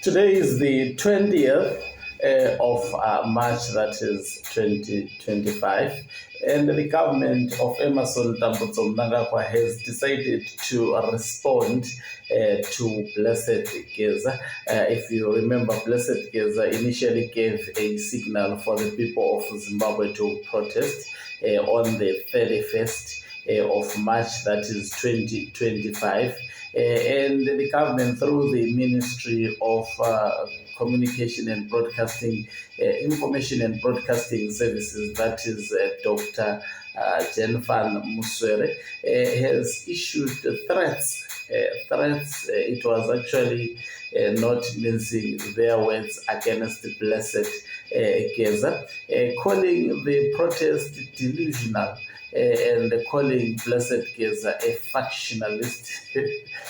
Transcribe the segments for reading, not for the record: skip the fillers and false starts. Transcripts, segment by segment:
Today is the 20th of March, that is 2025, and the government of Emerson Dambudzo Mnangagwa has decided to respond to Blessed Geza. If you remember, Blessed Geza initially gave a signal for the people of Zimbabwe to protest on the 31st of March, that is 2025. And the government, through the Ministry of Communication and Broadcasting, Information and Broadcasting Services, that is Dr. Jenfan Muswere, has issued threats. It was actually not mincing their words against the Blessed Geza, calling the protest delusional. And calling Blessed Geza a factionalist.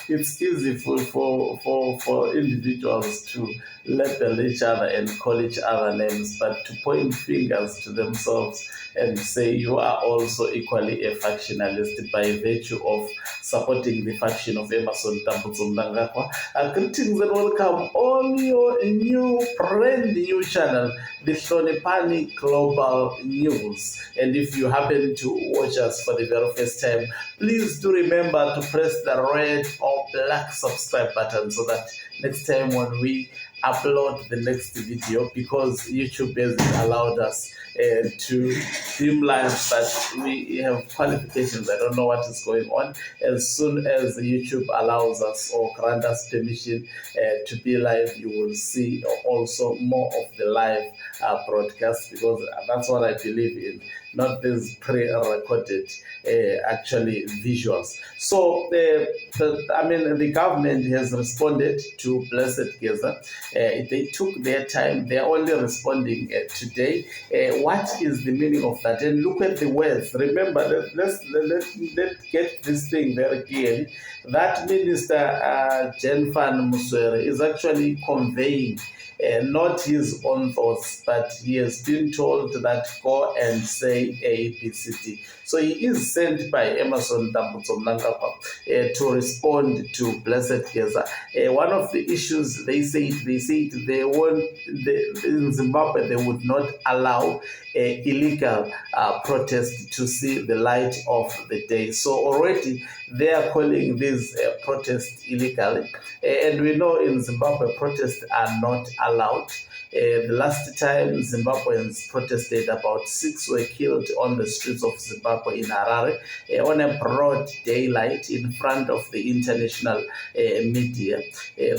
It's easy for individuals to label each other and call each other names, but to point fingers to themselves and say you are also equally a factionalist by virtue of supporting the faction of Emerson Dambudzo Mnangagwa. Greetings and welcome on your brand new channel, the Hlonipani Global News. And if you happen to watch us for the very first time, please do remember to press the red or black subscribe button so that next time when we upload the next video, because YouTube has allowed us to stream live, but we have qualifications. I don't know what is going on. As soon as YouTube allows us or grant us permission to be live, you will see also more of the live broadcast, because that's what I believe in, not these pre-recorded actually visuals. So the government has responded to Blessed Geza. They took their time. They are only responding today. What is the meaning of that? And look at the words. Remember, let's get this thing very clearly. That Minister Jenfan Muswere is actually conveying not his own thoughts, but he has been told that go and say A, B, C, D. So he is sent by Emerson Dambudzo Mnangagwa to respond to Blessed Geza. One of the issues they said they won't, in Zimbabwe they would not allow illegal protest to see the light of the day. So already they are calling this protest illegal, and we know in Zimbabwe protests are not allowed. The last time Zimbabweans protested, about 6 were killed on the streets of Zimbabwe in Harare on a broad daylight in front of the international media.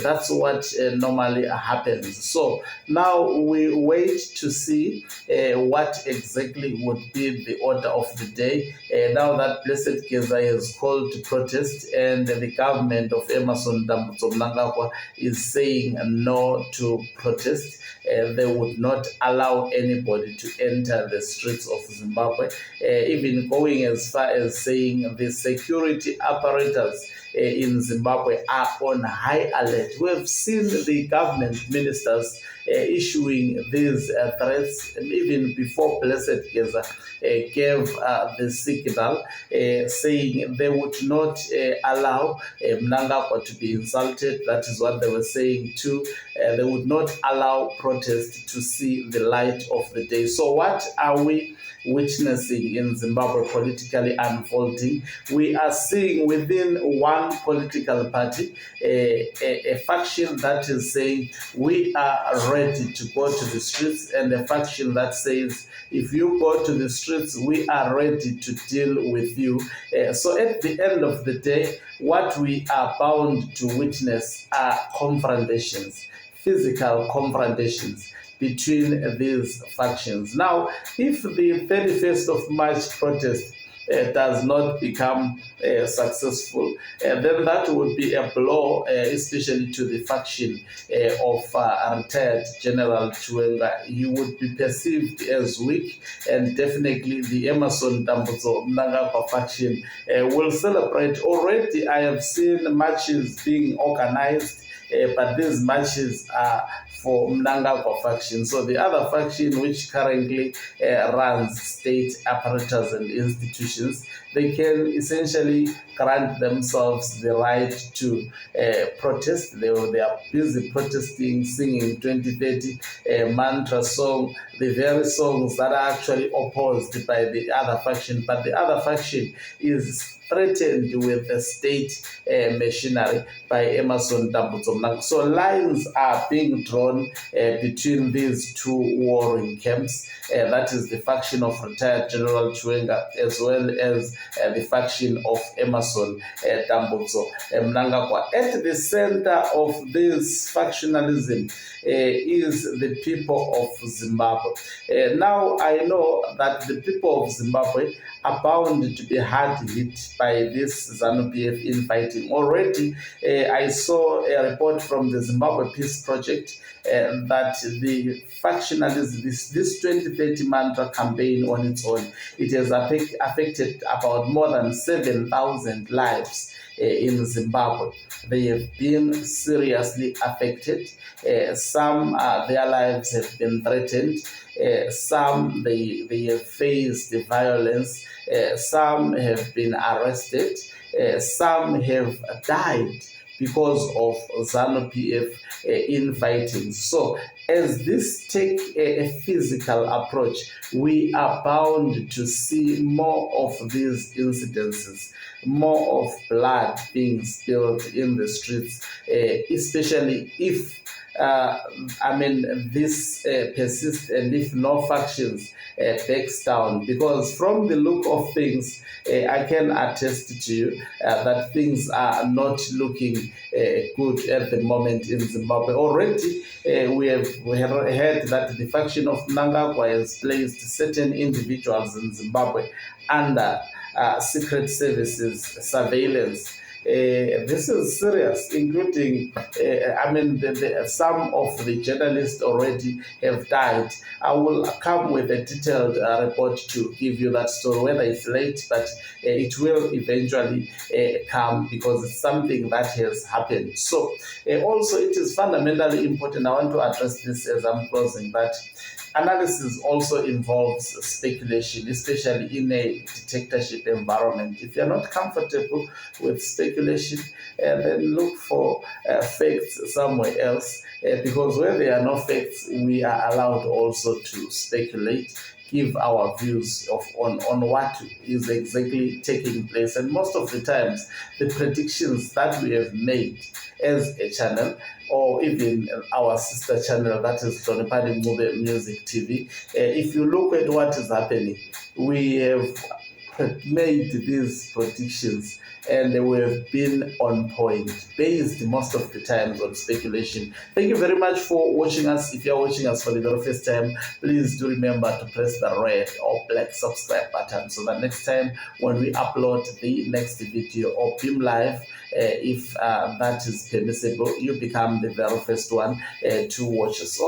That's what normally happens. So now we wait to see what exactly would be the order of the day. Now that Blessed Geza is called to protest, and the government of Emerson Dambudzo Mnangagwa is saying no to protest. They would not allow anybody to enter the streets of Zimbabwe, even going as far as saying the security apparatus in Zimbabwe are on high alert. We have seen the government ministers issuing these threats even before Blessed Geza gave the signal, saying they would not allow Mnangagwa to be insulted. That is what they were saying too. They would not allow protest to see the light of the day. So what are we witnessing in Zimbabwe politically unfolding? We are seeing within one political party a faction that is saying we are ready to go to the streets, and a faction that says if you go to the streets, we are ready to deal with you. So at the end of the day, what we are bound to witness are confrontations, physical confrontations between these factions. Now, if the 31st of March protest does not become successful, then that would be a blow, especially to the faction of retired General Chiwenga. He would be perceived as weak, and definitely the Emerson Dambudzo Mnangagwa faction will celebrate. Already I have seen matches being organized, but these matches are for Mnangagwa faction. So the other faction which currently runs state apparatus and institutions, they can essentially grant themselves the right to protest. They are busy protesting, singing 2030 mantra song, the very songs that are actually opposed by the other faction. But the other faction is threatened with the state machinery by Emerson Dambudzo. So lines are being drawn between these two warring camps. That is the faction of retired General Chiwenga, as well as the faction of Emerson Dambudzo Mnangagwa. At the center of this factionalism is the people of Zimbabwe. Now I know that the people of Zimbabwe are bound to be hard hit by this ZANU-PF infighting. Already, I saw a report from the Zimbabwe Peace Project that the factionalism, this 2030 mantra campaign on its own, it has affected about more than 7,000 lives in Zimbabwe. They have been seriously affected. Some, their lives have been threatened. Some, they have faced violence. Some have been arrested. Some have died because of ZANU-PF infighting. So as this take a physical approach, we are bound to see more of these incidences, more of blood being spilled in the streets, especially if this persists and if no factions backs down. Because from the look of things, I can attest to you that things are not looking good at the moment in Zimbabwe. Already, we have heard that the faction of Mnangagwa has placed certain individuals in Zimbabwe under secret services surveillance. This is serious, including, some of the journalists already have died. I will come with a detailed report to give you that story, whether it's late, but it will eventually come because it's something that has happened. So also it is fundamentally important, I want to address this as I'm closing, that analysis also involves speculation, especially in a dictatorship environment. If you're not comfortable with speculation, then look for facts somewhere else, because where there are no facts, we are allowed also to speculate, give our views on what is exactly taking place. And most of the times, the predictions that we have made as a channel, or even our sister channel, that is Tonipani Mube Music TV, if you look at what is happening, we have made these predictions and we have been on point, based most of the times on speculation. Thank you very much for watching us. If you're watching us for the very first time, please do remember to press the red or black subscribe button so that next time when we upload the next video or beam live, if that is permissible, you become the very first one to watch us.